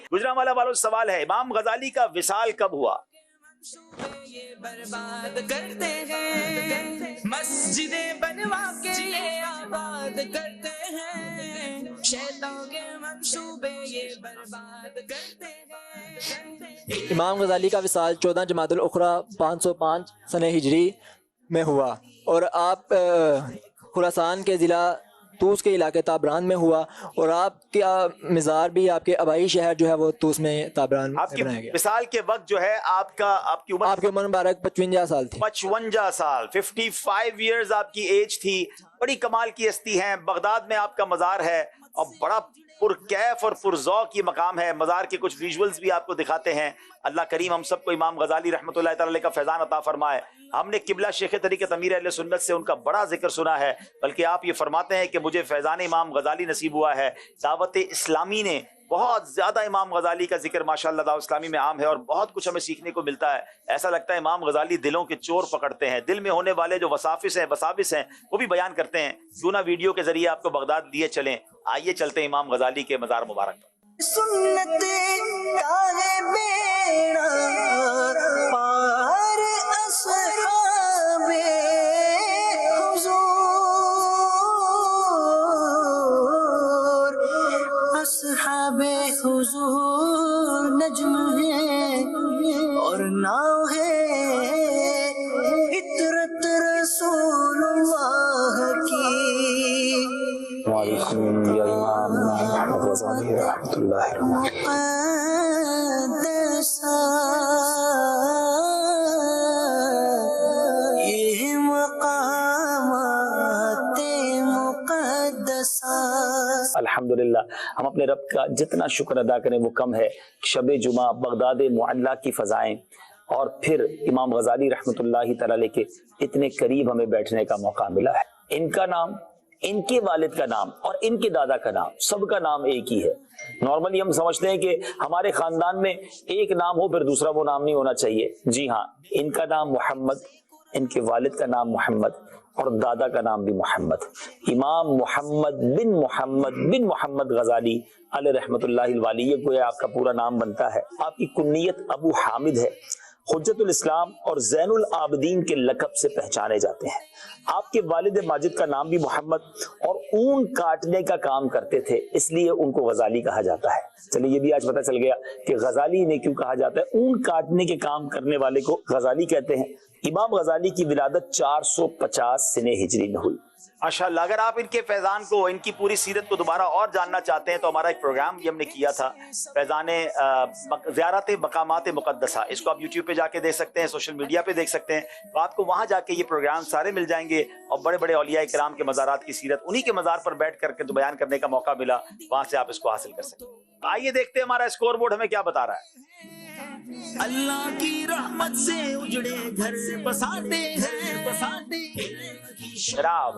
गुजरांवाला वालों से सवाल है, इमाम गजाली का विसाल कब हुआ? ये बर्बाद करते हैं, मस्जिदें बनवा के ये आबाद करते हैं, शैतान के मंसूबे ये बर्बाद करते हैं। इमाम गजाली का विसाल 14 जमादुल उखरा 505 सने हिजरी में हुआ और आप खुरासान के ज़िला तूस के इलाके ताबरान में हुआ और आपका मज़ार भी आपके आबाई शहर जो है वो तूस में ताबरान में बनाया गया। विसाल के वक्त जो है आपकी उम्र मुबारक 55 साल थी। 55 साल, 55 इयर्स आपकी एज थी। बड़ी कमाल की हस्ती हैं। बगदाद में आपका मज़ार है और बड़ा पुरकैफ और पुरज़ौक़ ये मकाम है। मज़ार के कुछ विजुअल्स भी आपको दिखाते हैं। अल्लाह करीम हम सबको इमाम गजाली रहमतुल्लाह तआला अलैह का फैज़ान अता फरमाए। हमने किबला शेख तरीक़त अमीर अहले सुन्नत से उनका बड़ा जिक्र सुना है, बल्कि आप ये फरमाते हैं कि मुझे फैज़ान इमाम गजाली नसीब हुआ है। दावत इस्लामी ने बहुत ज़्यादा इमाम गजाली का जिक्र माशाअल्लाह दावत इस्लामी में आम है और बहुत कुछ हमें सीखने को मिलता है। ऐसा लगता है इमाम गजाली दिलों के चोर पकड़ते हैं। दिल में होने वाले जो वसाविस हैं वो भी बयान करते हैं। क्यों ना वीडियो के जरिए आपको बगदाद लिए चलें। आइए चलते हैं इमाम गजाली के मज़ार मुबारक पर। असहाबे हुजूर नज्म है और नाव है इतरत रसूलुल्लाह की। वालेकुम या इमाम मोहम्मद गजाली रहमतुल्लाह ये मकामाते मुक़द्दसा। अल्हम्दुलिल्लाह, हम अपने रब का जितना शुक्र अदा करें वो कम है। शब जुमा बगदाद मुअल्ला की फ़ज़ाएं और फिर इमाम गजाली रहमतुल्लाहि तआला अलैह के इतने करीब हमें बैठने का मौका मिला है। इनका नाम, इनके वालिद का नाम और इनके दादा का नाम, सबका नाम एक ही है। नॉर्मली हम समझते हैं कि हमारे खानदान में एक नाम हो फिर दूसरा वो नाम नहीं होना चाहिए। जी हाँ, इनका नाम मोहम्मद, इनके वालिद का नाम मोहम्मद और दादा का नाम भी मोहम्मद। इमाम मोहम्मद बिन मोहम्मद गजाली अलैह रहमतुल्लाहि वाली, ये गोया आपका पूरा नाम बनता है। आपकी कुन्नियत अबू हामिद है। हुज्जतुल इस्लाम और ज़ैनुल आबिदीन के लक़ब से पहचाने जाते हैं। आपके वालिद माजिद का नाम भी मोहम्मद और ऊन काटने का काम करते थे, इसलिए उनको गजाली कहा जाता है। चलिए ये भी आज पता चल गया कि गजाली ने क्यों कहा जाता है। ऊन काटने के काम करने वाले को गजाली कहते हैं। इमाम गजाली की विलादत 450 सने हिजरी में हुई। माशाअल्लाह, अगर आप इनके फैज़ान को, इनकी पूरी सीरत को दोबारा और जानना चाहते हैं तो हमारा एक प्रोग्राम भी हमने किया था, फैज़ाने ज़ियारत मकामात मुक़द्दसा। इसको आप यूट्यूब पे जाके देख सकते हैं, सोशल मीडिया पे देख सकते हैं। तो आपको वहाँ जाके ये प्रोग्राम सारे मिल जाएंगे और बड़े बड़े औलिया इकराम के मज़ारात की सीरत उन्हीं के मज़ार पर बैठ करके तो बयान करने का मौका मिला, वहाँ से आप इसको हासिल कर सकते हैं। आइए देखते हैं हमारा स्कोर बोर्ड हमें क्या बता रहा है। अल्लाह की रहमत से उजड़े घर बसाते हैं। जनाब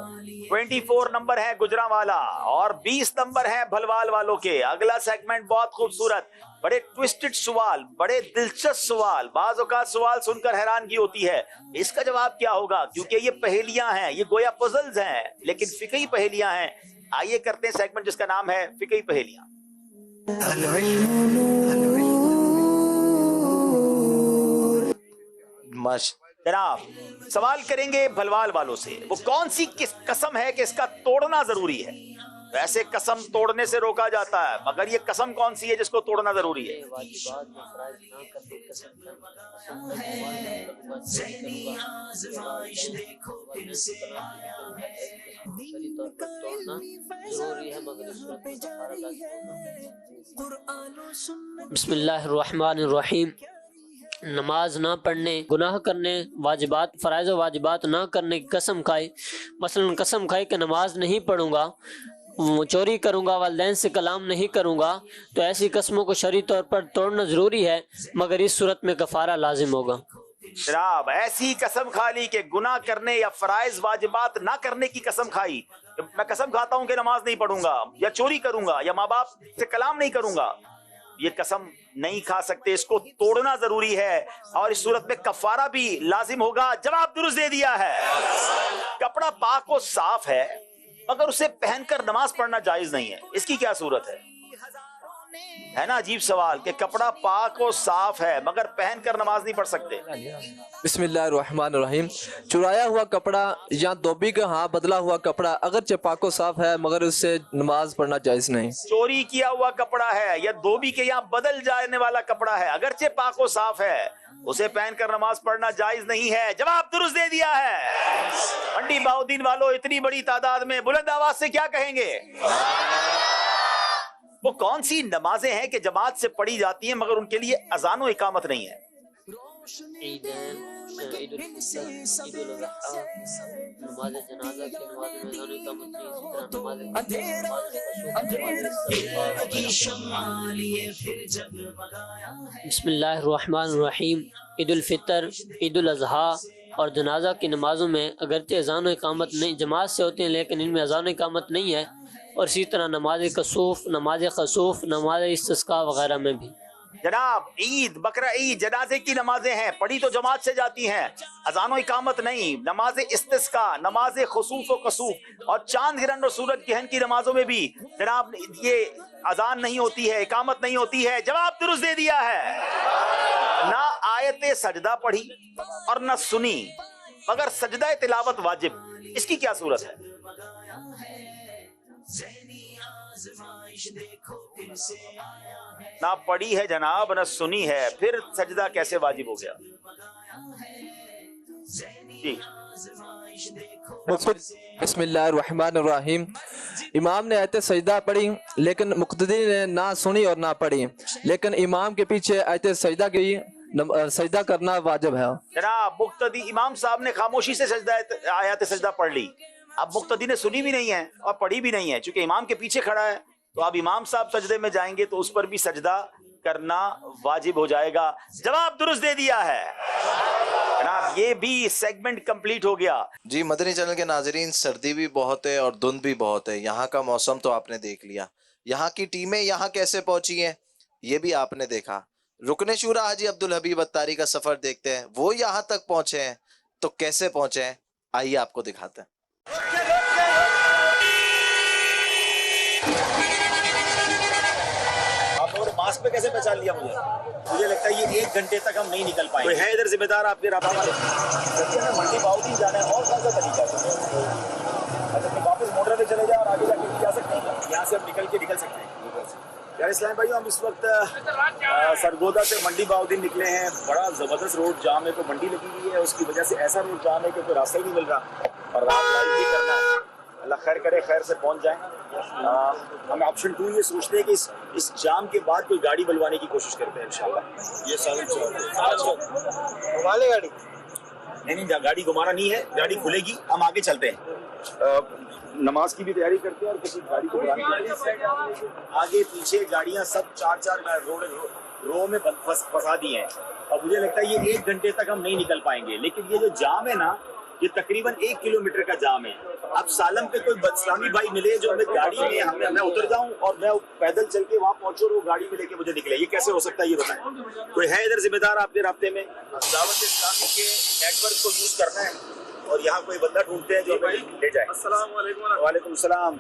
24 नंबर है गुजरांवाला और 20 नंबर है भलवाल वालों के। अगला सेगमेंट बहुत खूबसूरत, बड़े ट्विस्टेड सवाल, बड़े दिलचस्प सवाल। बाज़ औक़ात सवाल सुनकर हैरानगी होती है, इसका जवाब क्या होगा, क्योंकि ये पहेलियां हैं, ये गोया पजल्स हैं, लेकिन फिकही पहेलियां हैं। आइए करते हैं सेगमेंट जिसका नाम है फिकही पहेलियां। जनाब सवाल करेंगे भलवाल वालों से, वो कौन सी किस कसम है कि इसका तोड़ना जरूरी है। वैसे कसम तोड़ने से रोका जाता है, मगर ये कसम कौन सी है जिसको तोड़ना जरूरी है। बिस्मिल्लाहिर्रहमानिर्रहीम। नमाज ना पढ़ने, गुनाह करने, वाजिबात फ़राइज़ व वाजिबात ना करने की कसम खाए। मसलन कसम खाए कि नमाज नहीं पढ़ूंगा, चोरी करूंगा, वालिदैन से कलाम नहीं करूंगा, तो ऐसी कस्मों को शरई तौर पर तोड़ना जरूरी है, मगर इस सूरत में कफारा लाजिम होगा। जनाब ऐसी कसम खा ली कि गुनाह करने या फराइज वाजिबात ना करने की कसम खाई। मैं कसम खाता हूं कि नमाज नहीं पढ़ूंगा या चोरी करूंगा या माँ बाप से कलाम नहीं करूंगा, ये कसम नहीं खा सकते, इसको तोड़ना जरूरी है और इस सूरत में कफारा भी लाजिम होगा। जवाब दुरुस्त दे दिया है। कपड़ा पाक और साफ है मगर उसे पहनकर नमाज पढ़ना जायज नहीं है, इसकी क्या सूरत है। है ना अजीब सवाल कि कपड़ा पाक और साफ है मगर पहन कर नमाज नहीं पढ़ सकते। बिस्मिल्लाहिर्रहमानिर्रहीम। चुराया हुआ कपड़ा या धोबी का हाथ बदला हुआ कपड़ा अगरचे पाको साफ है मगर उससे नमाज पढ़ना जायज नहीं। चोरी किया हुआ कपड़ा है या धोबी के यहाँ बदल जाने वाला कपड़ा है, अगरचे पाको साफ है, उसे पहनकर नमाज पढ़ना जायज नहीं है। जवाब दुरुस्त दे दिया है। मंडी बाउद्दीन वालों, इतनी बड़ी तादाद में बुलंद आवाज से क्या कहेंगे? वो कौन सी नमाजें हैं कि जमात से पढ़ी जाती हैं मगर उनके लिए अजान व इकामत नहीं है? ईद ईद उल फितर, ईद उल अज़हा, नमाज जनाजा की नमाज में अज़ान इकामत नहीं, इसी तरह बिस्मिल्लाहिर्रहमानिर्रहीम। ईद उल फितर, ईद उल अज़हा और जनाजा की नमाजों में अगरचे अज़ान इकामत नहीं जमात से होते हैं लेकिन इनमें अज़ान इकामत नहीं है, और इसी तरह नमाज कसूफ, नमाज खसूफ, नमाज इस्तिस्का वगैरह में भी। जनाब ईद, बकरा ईद, जनाजे की नमाजें हैं, पढ़ी तो जमात से जाती हैं, अजानो इकामत नहीं। नमाज इस्तिस्का, नमाज खुसूफ व कसूफ और चांद गिरन और सूरज ग्रहण की नमाजों में भी जनाब ये अजान नहीं होती है, इकामत नहीं होती है। जवाब दुरुस्त दे दिया है। ना आयत सजदा पढ़ी और न सुनी मगर सजदा तिलावत वाजिब, इसकी क्या सूरत है? ना पढ़ी है जनाब, न सुनी है, फिर सजदा कैसे वाजिब हो गया? जी बिस्मिल्लाहिर्रहमानिर्रहीम। इमाम ने आयत सजदा पढ़ी लेकिन मुक्तदी ने ना सुनी और ना पढ़ी, लेकिन इमाम के पीछे आयत सजदा की सजदा करना वाजिब है। जनाब मुक्तदी, इमाम साहब ने खामोशी से सजदा आयत सजदा पढ़ ली, अब मुक्तदी ने सुनी भी नहीं है और पढ़ी भी नहीं है, चूंकि इमाम के पीछे खड़ा है तो अब इमाम साहब सजदे में जाएंगे तो उस पर भी सजदा करना वाजिब हो जाएगा। जवाब दुरुस्त दे दिया है। जनाब ये भी सेगमेंट कंप्लीट हो गया। जी मदनी चैनल के नाजरीन, सर्दी भी बहुत है और धुंध भी बहुत है। यहाँ का मौसम तो आपने देख लिया, यहाँ की टीमें यहाँ कैसे पहुंची हैं ये भी आपने देखा। रुकने शूरा हाजी अब्दुल हबीब अत्तारी का सफर देखते हैं, वो यहाँ तक पहुंचे हैं तो कैसे पहुंचे हैं, आइए आपको दिखाते हैं। आप लोगों ने मास्क पे कैसे पहचान लिया? मुझे लगता है ये 1 घंटे तक हम नहीं निकल पाएंगे। कोई है इधर जिम्मेदार आपके राबा वाले? हमें मंडी बाउद्दीन जाना है, और कौन सा तरीका है? अच्छा तो वापस मोटर पे चले जाओ और आगे जाके जा सकते हैं, यहाँ से हम निकल सकते हैं। यार इस्लाम भाई, हम इस वक्त सरगोदा से मंडी बाउद्दीन निकले हैं। बड़ा जबरदस्त रोड जाम है, तो मंडी लगी हुई है, उसकी वजह से ऐसा रोड जाम है कि कोई रास्ता ही नहीं मिल रहा और रात लाइव भी करना है। अल्लाह खैर करे, खैर से पहुंच जाएं। हम ऑप्शन 2 ये सोचते हैं कि इस जाम के बाद कोई गाड़ी बुलवाने की कोशिश करते हैं इंशाल्लाह। ये वाले गाड़ी नहीं, गाड़ी घुमाना नहीं है, गाड़ी खुलेगी, हम आगे चलते हैं। नमाज की भी तैयारी करते हैं और किसी गाड़ी को आगे पीछे गाड़ियां सब 4-4 रो में फंसा दी हैं और मुझे लगता है ये 1 घंटे तक हम नहीं निकल पाएंगे। लेकिन ये जो जाम है ना, ये तकरीबन 1 किलोमीटर का जाम है। अब सालम पे कोई बदइस्लामी भाई मिले जो मैं गाड़ी में मैं उतर जाऊं और मैं पैदल चल के वहां पहुंचूं और वो गाड़ी में लेके मुझे निकले, ये कैसे हो सकता है ये बताएं। कोई है इधर जिम्मेदार आपके रास्ते में? दावत इस्लामी के नेटवर्क को यूज करना है और यहाँ कोई बंदा ढूंढते हैं जो हमें ले जाए। अस्सलाम वालेकुम। वालेकुम सलाम।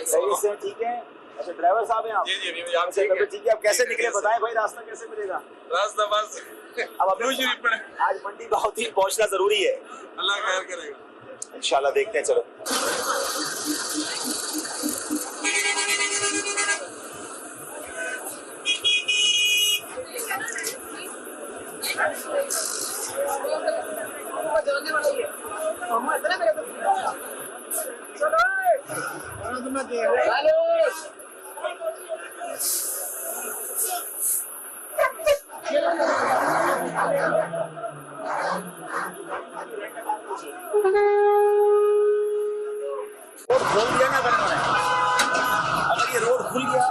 सही से ठीक है? अच्छा ड्राइवर साहब हैं आप? जी ठीक है। आप कैसे निकले बताएं भाई, रास्ता कैसे मिलेगा? रास्ता बस अब आज मंडी बाउद्दीन पहुंचना जरूरी है। अल्लाह खैर करेगा इंशाल्लाह, देखते हैं। चलो रोड खोल दिया ना करना है। अगर ये रोड खुल गया,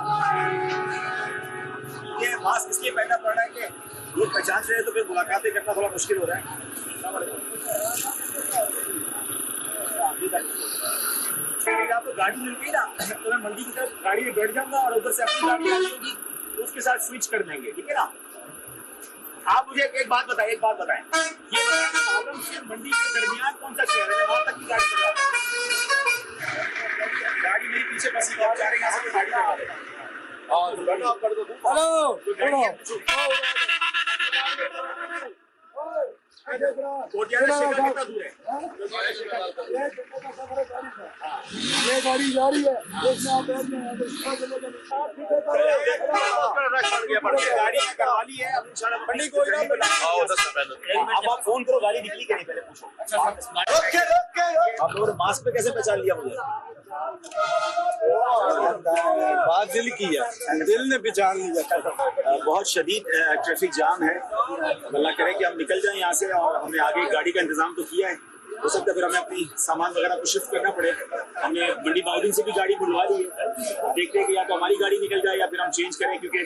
ये मास्क इसलिए पहनना पड़ रहा है कि लोग पहचान रहे हैं तो फिर मुलाकातें करना थोड़ा मुश्किल हो रहा है। आपको गाड़ी मिल गई ना तो मैं मंडी की तरफ गाड़ी में बैठ जाऊंगा और उधर से अपनी गाड़ी होगी तो उसके साथ स्विच कर देंगे, ठीक है ना? आप मुझे एक बात बताएं, ये सालम से मंडी के दरमियान कौन सा शहर है? वहां तक की गाड़ी चला गाड़ी मेरे पीछे बस जा रही है, यहाँ से गाड़ी लगा देना। अब आप फोन करो, गाड़ी निकली कि नहीं पहले पूछो। आप लोगों ने मास्क पे कैसे पहचान लिया मुझे? बात दिल की है, दिल ने पहचान लिया। बहुत शदीद ट्रैफिक जाम है, अल्लाह करे कि हम निकल जाएं यहाँ से, और हमने आगे गाड़ी का इंतजाम तो किया है, हो सकता है फिर हमें अपनी सामान वगैरह को शिफ्ट करना पड़े। हमने मंडी बाउद्दीन से भी गाड़ी बुलवा दी है, देखते हैं कि या तो हमारी गाड़ी निकल जाए या फिर हम चेंज करें, क्योंकि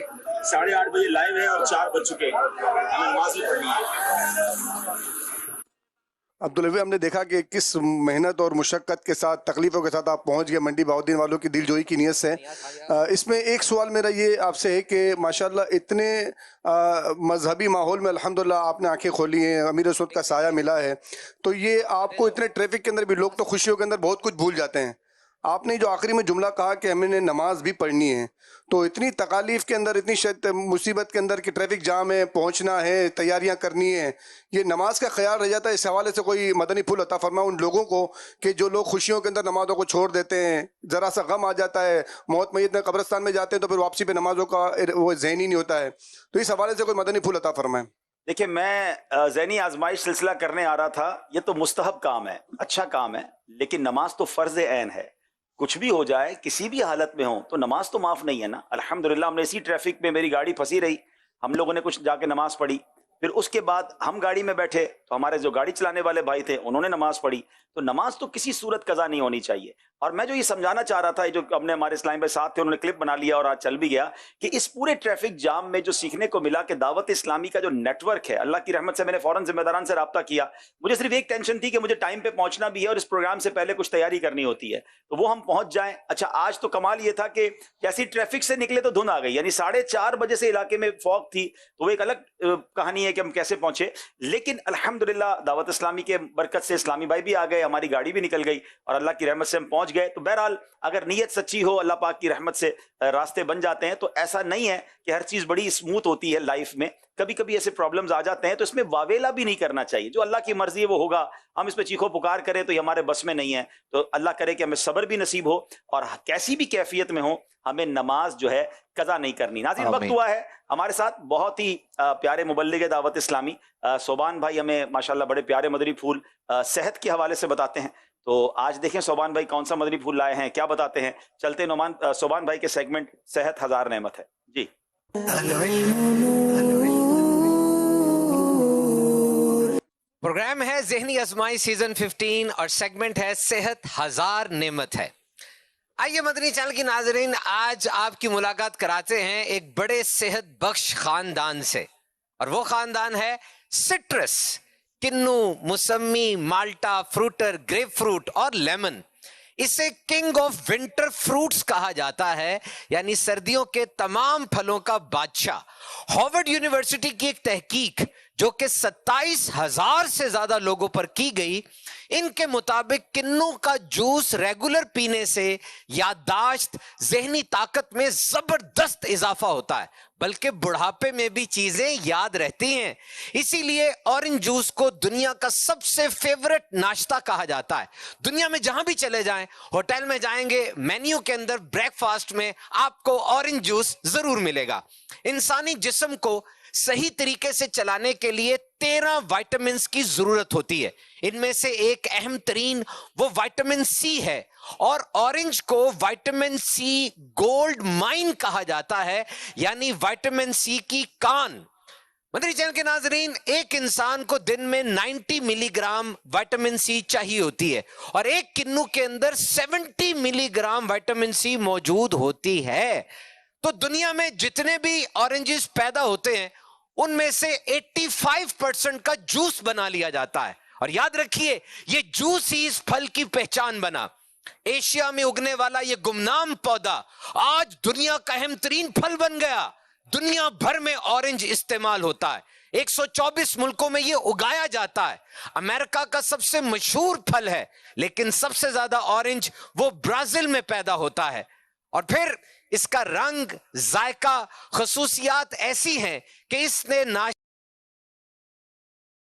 8:30 बजे लाइव है और 4 बज चुके हैं, हमें नमाज भी पढ़नी है। अब्दुल हबीब, हमने देखा कि किस मेहनत और मुशक्क़त के साथ, तकलीफ़ों के साथ आप पहुंच गए मंडी बाउद्दीन वालों की दिलजोई की नीयत से। इसमें एक सवाल मेरा ये आपसे है कि माशाल्लाह इतने मजहबी माहौल में अल्हम्दुलिल्लाह आपने आंखें खोली हैं, अमीर रसूल का साया मिला है, तो ये आपको इतने ट्रैफिक के अंदर भी लोग तो खुशियों के अंदर बहुत कुछ भूल जाते हैं। आपने जो आखिरी में जुमला कहा कि हमें नमाज भी पढ़नी है, तो इतनी तकालीफ के अंदर, इतनी मुसीबत के अंदर कि ट्रैफिक जाम है, पहुंचना है, तैयारियां करनी है, ये नमाज का ख्याल रह जाता है। इस हवाले से कोई मदनी फूल अता फरमा उन लोगों को कि जो लोग खुशियों के अंदर नमाजों को छोड़ देते हैं, ज़रा सा गम आ जाता है, मौत मैयत में कब्रिस्तान में जाते हैं तो फिर वापसी पे नमाजों का वो ज़हन ही नहीं होता है, तो इस हवाले से कोई मदनी फूल अता फरमाएं। देखिए, मैं ज़हनी आजमाइश सिलसिला करने आ रहा था। ये तो मुस्तहब काम है, अच्छा काम है, लेकिन नमाज तो फ़र्ज़ ऐन है। कुछ भी हो जाए, किसी भी हालत में हो, तो नमाज तो माफ़ नहीं है ना। अल्हम्दुलिल्लाह हमने इसी ट्रैफिक में, मेरी गाड़ी फंसी रही, हम लोगों ने कुछ जाके नमाज पढ़ी, फिर उसके बाद हम गाड़ी में बैठे तो हमारे जो गाड़ी चलाने वाले भाई थे उन्होंने नमाज पढ़ी। तो नमाज तो किसी सूरत कज़ा नहीं होनी चाहिए। और मैं जो ये समझाना चाह रहा था, जो हमने हमारे इस्लाम भाई साथ थे, उन्होंने क्लिप बना लिया और आज चल भी गया, कि इस पूरे ट्रैफिक जाम में जो सीखने को मिला कि दावत इस्लामी का जो नेटवर्क है, अल्लाह की रहमत से मैंने फौरन जिम्मेदारान से रब्ता किया। मुझे सिर्फ एक टेंशन थी कि मुझे टाइम पे पहुंचना भी है और इस प्रोग्राम से पहले कुछ तैयारी करनी होती है, तो वो हम पहुंच जाएं। अच्छा, आज तो कमाल ये था कि जैसी ट्रैफिक से निकले तो धुंध आ गई, यानी 4:30 बजे से इलाके में फॉग थी, तो वो एक अलग कहानी है कि हम कैसे पहुंचे। लेकिन अल्हम्दुलिल्लाह दावत इस्लामी के बरकत से इस्लामी भाई भी आ गए, हमारी गाड़ी भी निकल गई और अल्लाह की रहमत से हम पहुंच गए। तो बहरहाल अगर नीयत सच्ची हो, अल्लाह पाक की रहमत से रास्ते बन जाते हैं। तो ऐसा नहीं है कि हर चीज बड़ी स्मूथ होती है लाइफ में, कभी कभी ऐसे प्रॉब्लम्स आ जाते हैं, तो इसमें वावेला भी नहीं करना चाहिए। जो अल्लाह की मर्जी है वो होगा, हम इस पे चीखो पुकार करें तो ये हमारे बस में नहीं है। तो अल्लाह करे कि हमें सब्र भी नसीब हो और कैसी भी कैफियत में हो, हमें नमाज जो है कज़ा नहीं करनी। नाज़रीन, वक्त हुआ है, हमारे साथ बहुत ही प्यारे मुबल्लिग दावत इस्लामी सोबान भाई हमें माशाल्लाह बड़े प्यारे मदनी फूल सेहत के हवाले से बताते हैं। तो आज देखें सोबान भाई कौन सा मदनी फूल लाए हैं, क्या बताते हैं। चलते सोबान भाई के सेगमेंट सेहत हजार नेमत है जी। प्रोग्राम है ज़हनी आज़माई सीजन 15 और सेगमेंट है सेहत हजार नेमत है। आइए मदनी चैनल की नाजरीन, आज आपकी मुलाकात कराते हैं एक बड़े सेहत बख्श खानदान से, और वो खानदान है सिट्रस। किन्नू, मुसम्मी, माल्टा, फ्रूटर, ग्रेप फ्रूट और लेमन। इसे किंग ऑफ विंटर फ्रूट्स कहा जाता है, यानी सर्दियों के तमाम फलों का बादशाह। हार्वर्ड यूनिवर्सिटी की एक तहकीक जो कि 27,000 से ज्यादा लोगों पर की गई, इनके मुताबिक किन्नू का जूस रेगुलर पीने से याददाश्त, जहनी ताकत में जबरदस्त इजाफा होता है, बल्कि बुढ़ापे में भी चीजें याद रहती हैं। इसीलिए ऑरेंज जूस को दुनिया का सबसे फेवरेट नाश्ता कहा जाता है। दुनिया में जहां भी चले जाएं, होटल में जाएंगे, मेन्यू के अंदर ब्रेकफास्ट में आपको ऑरेंज जूस जरूर मिलेगा। इंसानी जिस्म को सही तरीके से चलाने के लिए 13 विटामिन की जरूरत होती है। इनमें से एक अहम तरीन वो विटामिन सी है, और ऑरेंज को विटामिन सी गोल्ड माइन कहा जाता है, यानी विटामिन सी की कान। मदनी चैनल के नाजरीन, एक इंसान को दिन में 90 मिलीग्राम विटामिन सी चाहिए होती है, और एक किन्नू के अंदर 70 मिलीग्राम विटामिन सी मौजूद होती है। तो दुनिया में जितने भी ऑरेंजेस पैदा होते हैं, उनमें से 85% का जूस बना लिया जाता है। और याद रखिए, ये जूस ही इस फल की पहचान बना। एशिया में उगने वाला ये गुमनाम पौधा आज दुनिया का अहम तरीन फल बन गया। दुनिया भर में ऑरेंज इस्तेमाल होता है, 124 मुल्कों में ये उगाया जाता है। अमेरिका का सबसे मशहूर फल है, लेकिन सबसे ज्यादा ऑरेंज वो ब्राजील में पैदा होता है। اور پھر اس کا رنگ ذائقہ خصوصیات ایسی ہیں کہ اس نے